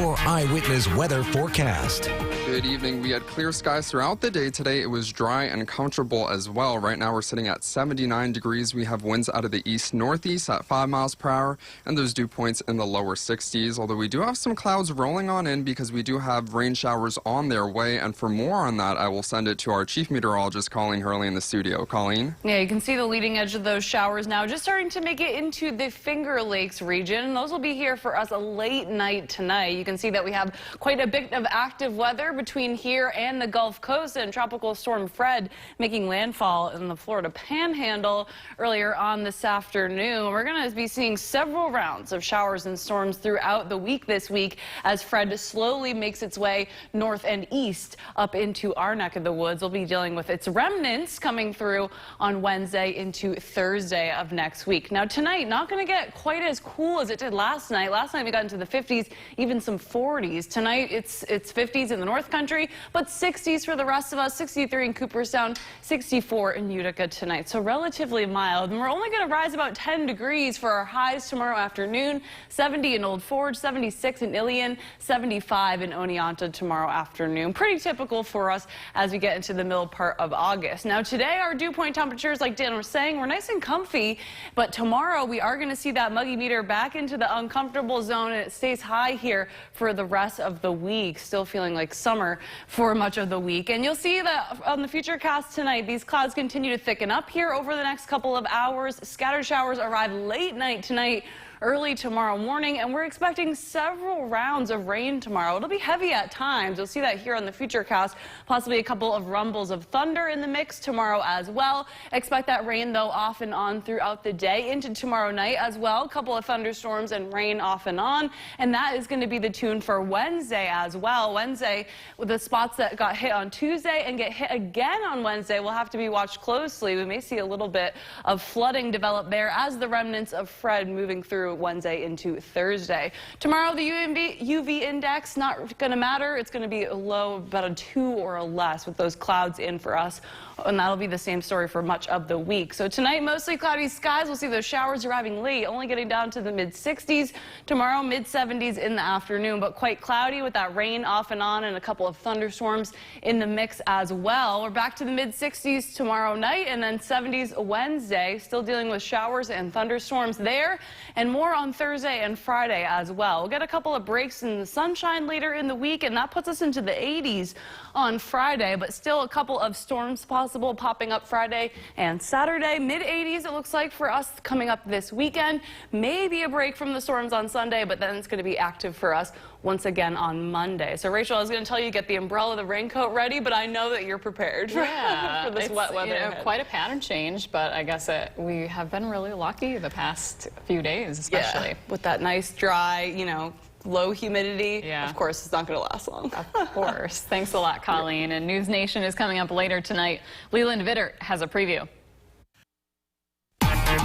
your Eyewitness weather forecast. Good evening. We had clear skies throughout the day today. It was dry and comfortable as well. Right now we're sitting at 79 degrees. We have winds out of the east-northeast at 5 miles per hour and those dew points in the lower 60s. Although we do have some clouds rolling on in because we do have rain showers on their way. And for more on that, I will send it to our chief meteorologist, Colleen Hurley, in the studio. Colleen? Yeah, you can see the leading edge of those showers now just starting to make it into the Finger Lakes region. Those will be here for us a late night tonight. You can see that we have quite a bit of active weather between here and the Gulf Coast, and Tropical Storm Fred making landfall in the Florida Panhandle earlier on this afternoon. We're going to be seeing several rounds of showers and storms throughout the week this week as Fred slowly makes its way north and east up into our neck of the woods. We'll be dealing with its remnants coming through on Wednesday into Thursday of next week. Now tonight, not going to get quite as cool as it did last night. Last night we got into the 50s, even some 40s. Tonight it's 50s in the North Country, but 60s for the rest of us. 63 in Cooperstown, 64 in Utica tonight. So relatively mild. And we're only going to rise about 10 degrees for our highs tomorrow afternoon. 70 in Old Forge, 76 in Ilion, 75 in Oneonta tomorrow afternoon. Pretty typical for us as we get into the middle part of August. Now today our dew point temperatures, like Dan was saying, we're nice and comfy, but tomorrow we are going to see that muggy meter back into the uncomfortable zone, and it stays high here for the rest of the week. Still feeling like summer for much of the week. And you'll see that on the futurecast tonight, these clouds continue to thicken up here over the next couple of hours. Scattered showers arrive late night tonight, early tomorrow morning, and we're expecting several rounds of rain tomorrow. It'll be heavy at times. You'll see that here on the futurecast. Possibly a couple of rumbles of thunder in the mix tomorrow as well. Expect that rain, though, off and on throughout the day into tomorrow night as well. A couple of thunderstorms and rain off and on, and that is going to be the tune for Wednesday as well. Wednesday, with the spots that got hit on Tuesday and get hit again on Wednesday, will have to be watched closely. We may see a little bit of flooding develop there as the remnants of Fred moving through Wednesday into Thursday. Tomorrow, the UV index, not going to matter. It's going to be low, about a 2 or a less with those clouds in for us. And that'll be the same story for much of the week. So tonight, mostly cloudy skies. We'll see those showers arriving late, only getting down to the mid-60s. Tomorrow, mid-70s in the afternoon, but quite cloudy with that rain off and on and a couple of thunderstorms in the mix as well. We're back to the mid-60s tomorrow night and then 70s Wednesday. Still dealing with showers and thunderstorms there, and more on Thursday and Friday as well. We'll get a couple of breaks in the sunshine later in the week, and that puts us into the 80s on Friday, but still a couple of storms possible popping up Friday and Saturday. Mid-80s it looks like for us coming up this weekend. Maybe a break from the storms on Sunday, but then it's going to be active for us once again on Monday. So Rachel, I was going to tell you get the umbrella, the raincoat ready, but I know that you're prepared for this wet weather. You know, quite a pattern change, but I guess we have been really lucky the past few days, especially. Yeah, with that nice dry, low humidity. Yeah. Of course, it's not going to last long. Of course. Thanks a lot, Colleen. And News Nation is coming up later tonight. Leland Vitter has a preview.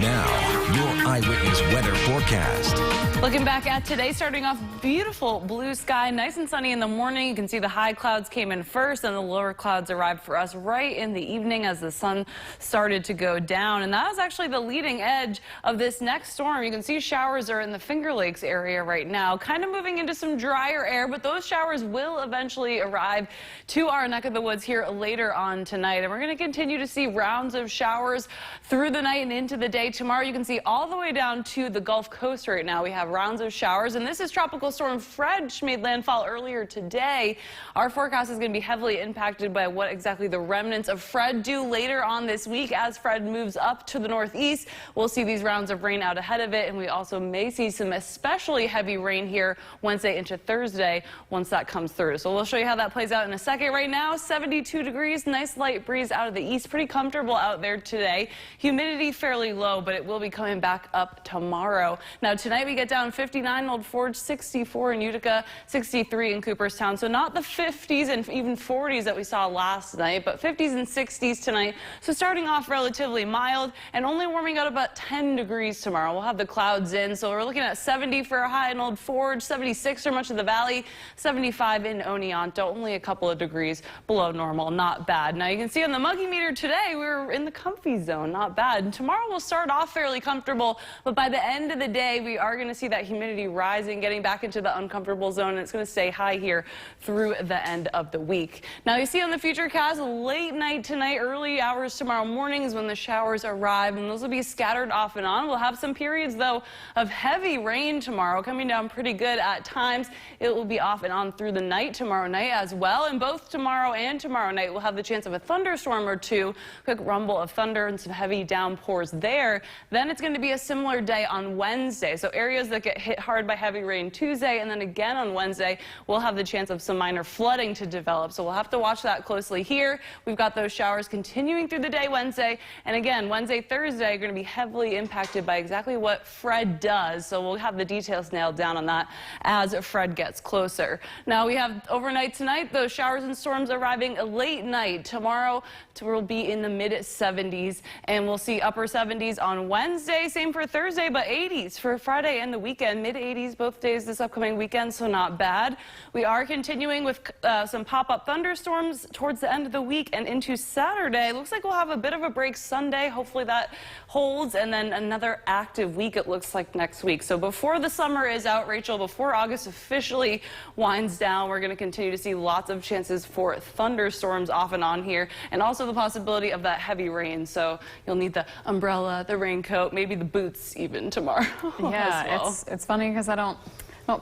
Now, your Eyewitness weather forecast. Looking back at today, starting off beautiful blue sky, nice and sunny in the morning. You can see the high clouds came in first and the lower clouds arrived for us right in the evening as the sun started to go down. And that was actually the leading edge of this next storm. You can see showers are in the Finger Lakes area right now, kind of moving into some drier air, but those showers will eventually arrive to our neck of the woods here later on tonight. And we're going to continue to see rounds of showers through the night and into the day tomorrow. You can see all the way down to the Gulf Coast right now. We have rounds of showers, and this is Tropical Storm Fred, which made landfall earlier today. Our forecast is going to be heavily impacted by what exactly the remnants of Fred do later on this week. As Fred moves up to the northeast, we'll see these rounds of rain out ahead of it, and we also may see some especially heavy rain here Wednesday into Thursday once that comes through. So we'll show you how that plays out in a second. Right now, 72 degrees, nice light breeze out of the east. Pretty comfortable out there today. Humidity fairly low, but it will be coming back up tomorrow. Now tonight we get down 59 in Old Forge, 64 in Utica, 63 in Cooperstown. So not the 50s and even 40s that we saw last night, but 50s and 60s tonight. So starting off relatively mild and only warming out about 10 degrees tomorrow. We'll have the clouds in. So we're looking at 70 for a high in Old Forge, 76 for much of the valley, 75 in Oneonta, only a couple of degrees below normal. Not bad. Now you can see on the muggy meter today, we were in the comfy zone. Not bad. And tomorrow we'll start off fairly comfortable, but by the end of the day, we are going to see see that humidity rising, getting back into the uncomfortable zone, and it's going to stay high here through the end of the week. Now, you see on the futurecast, late night tonight, early hours tomorrow morning is when the showers arrive, and those will be scattered off and on. We'll have some periods, though, of heavy rain tomorrow, coming down pretty good at times. It will be off and on through the night tomorrow night as well, and both tomorrow and tomorrow night we'll have the chance of a thunderstorm or two, quick rumble of thunder and some heavy downpours there. Then it's going to be a similar day on Wednesday, so areas that get hit hard by heavy rain Tuesday, and then again on Wednesday we'll have the chance of some minor flooding to develop, so we'll have to watch that closely here. We've got those showers continuing through the day Wednesday, and again Wednesday, Thursday are going to be heavily impacted by exactly what Fred does, so we'll have the details nailed down on that as Fred gets closer. Now we have overnight tonight, those showers and storms arriving late night. Tomorrow will be in the mid-70s, and we'll see upper 70s on Wednesday. Same for Thursday, but 80s for Friday and the weekend. Mid-80s both days this upcoming weekend, so not bad. We are continuing with some pop-up thunderstorms towards the end of the week and into Saturday. Looks like we'll have a bit of a break Sunday. Hopefully that holds, and then another active week it looks like next week. So before the summer is out, Rachel, before August officially winds down, we're going to continue to see lots of chances for thunderstorms off and on here, and also the possibility of that heavy rain. So you'll need the umbrella, the raincoat, maybe the boots even tomorrow. Yeah, as well. it's funny because I don't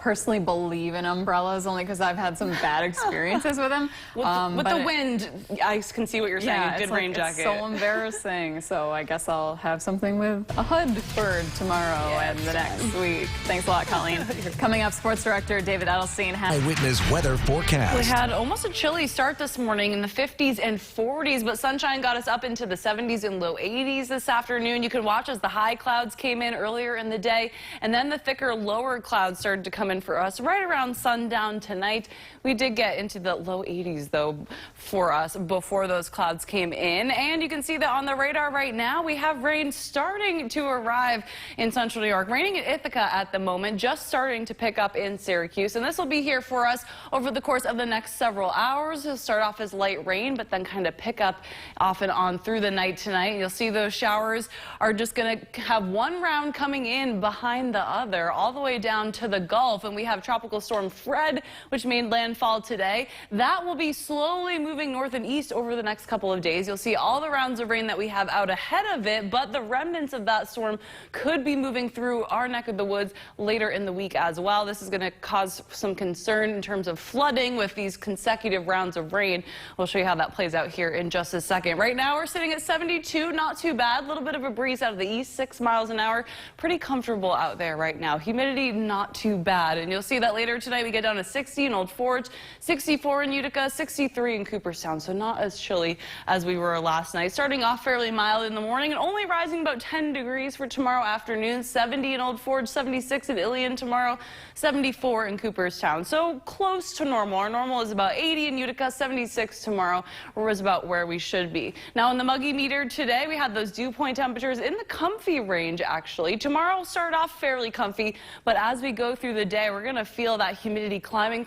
personally believe in umbrellas, only because I've had some bad experiences with them. With the wind, I can see what you're saying. Yeah, a good rain jacket. It's so embarrassing. So I guess I'll have something with a hood for tomorrow and the next week. Thanks a lot, Colleen. Coming up, Sports Director David Edelstein has Eyewitness Weather Forecast. We had almost a chilly start this morning in the 50s and 40s, but sunshine got us up into the 70s and low 80s this afternoon. You can watch as the high clouds came in earlier in the day, and then the thicker lower clouds started to come in for us right around sundown tonight. We did get into the low 80s, though, for us before those clouds came in. And you can see that on the radar right now, we have rain starting to arrive in central New York. Raining in Ithaca at the moment, just starting to pick up in Syracuse. And this will be here for us over the course of the next several hours. It'll start off as light rain, but then kind of pick up off and on through the night tonight. You'll see those showers are just going to have one round coming in behind the other, all the way down to the Gulf. And we have Tropical Storm Fred, which made landfall today. That will be slowly moving north and east over the next couple of days. You'll see all the rounds of rain that we have out ahead of it, but the remnants of that storm could be moving through our neck of the woods later in the week as well. This is going to cause some concern in terms of flooding with these consecutive rounds of rain. We'll show you how that plays out here in just a second. Right now we're sitting at 72, not too bad. A little bit of a breeze out of the east, 6 miles an hour. Pretty comfortable out there right now. Humidity not too bad. And you'll see that later tonight we get down to 60 in Old Forge, 64 in Utica, 63 in Cooperstown. So not as chilly as we were last night. Starting off fairly mild in the morning and only rising about 10 degrees for tomorrow afternoon. 70 in Old Forge, 76 in Ilion tomorrow, 74 in Cooperstown. So close to normal. Our normal is about 80 in Utica, 76 tomorrow, or is about where we should be. Now on the muggy meter today, we had those dew point temperatures in the comfy range actually. Tomorrow will start off fairly comfy, but as we go through the day, we're going to feel that humidity climbing,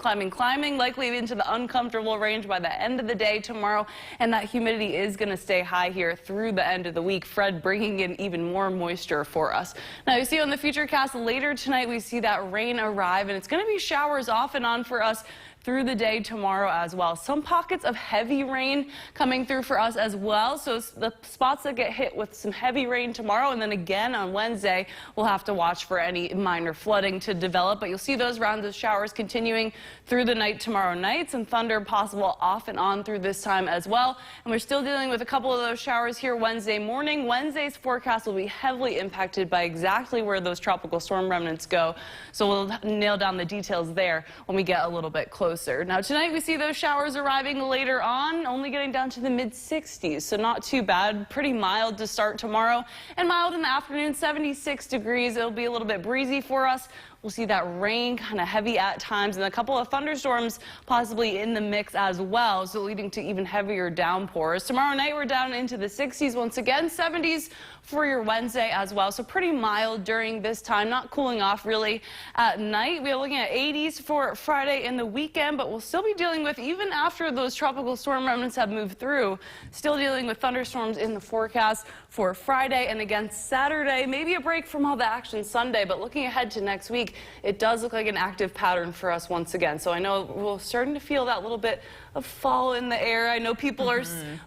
likely into the uncomfortable range by the end of the day tomorrow, and that humidity is going to stay high here through the end of the week. Fred bringing in even more moisture for us. Now you see on the futurecast later tonight, we see that rain arrive, and it's going to be showers off and on for us through the day tomorrow as well. Some pockets of heavy rain coming through for us as well. So the spots that get hit with some heavy rain tomorrow, and then again on Wednesday, we'll have to watch for any minor flooding to develop. But you'll see those rounds of showers continuing through the night tomorrow night. Some thunder possible off and on through this time as well. And we're still dealing with a couple of those showers here Wednesday morning. Wednesday's forecast will be heavily impacted by exactly where those tropical storm remnants go. So we'll nail down the details there when we get a little bit closer. Now tonight we see those showers arriving later on, only getting down to the mid-60s, so not too bad. Pretty mild to start tomorrow, and mild in the afternoon, 76 degrees. It'll be a little bit breezy for us. We'll see that rain kind of heavy at times and a couple of thunderstorms possibly in the mix as well, so leading to even heavier downpours. Tomorrow night we're down into the 60s once again, 70s for your Wednesday as well, so pretty mild during this time, not cooling off really at night. We're looking at 80s for Friday and the weekend, but we'll still be dealing with, even after those tropical storm remnants have moved through, still dealing with thunderstorms in the forecast for Friday and again Saturday. Maybe a break from all the action Sunday, but looking ahead to next week, it does look like an active pattern for us once again. So I know we're starting to feel that little bit of fall in the air. I know people are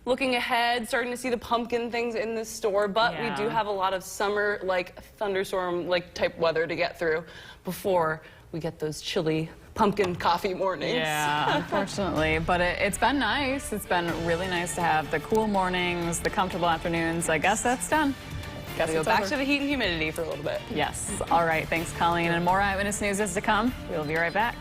looking ahead, starting to see the pumpkin things in the store, but we do have a lot of summer-like thunderstorm-like type weather to get through before we get those chilly pumpkin coffee mornings. Yeah, unfortunately, but it's been nice. It's been really nice to have the cool mornings, the comfortable afternoons. I guess that's done. Gotta go back to the heat and humidity for a little bit. Yes. All right. Thanks, Colleen. And more Eyewitness News is to come. We'll be right back.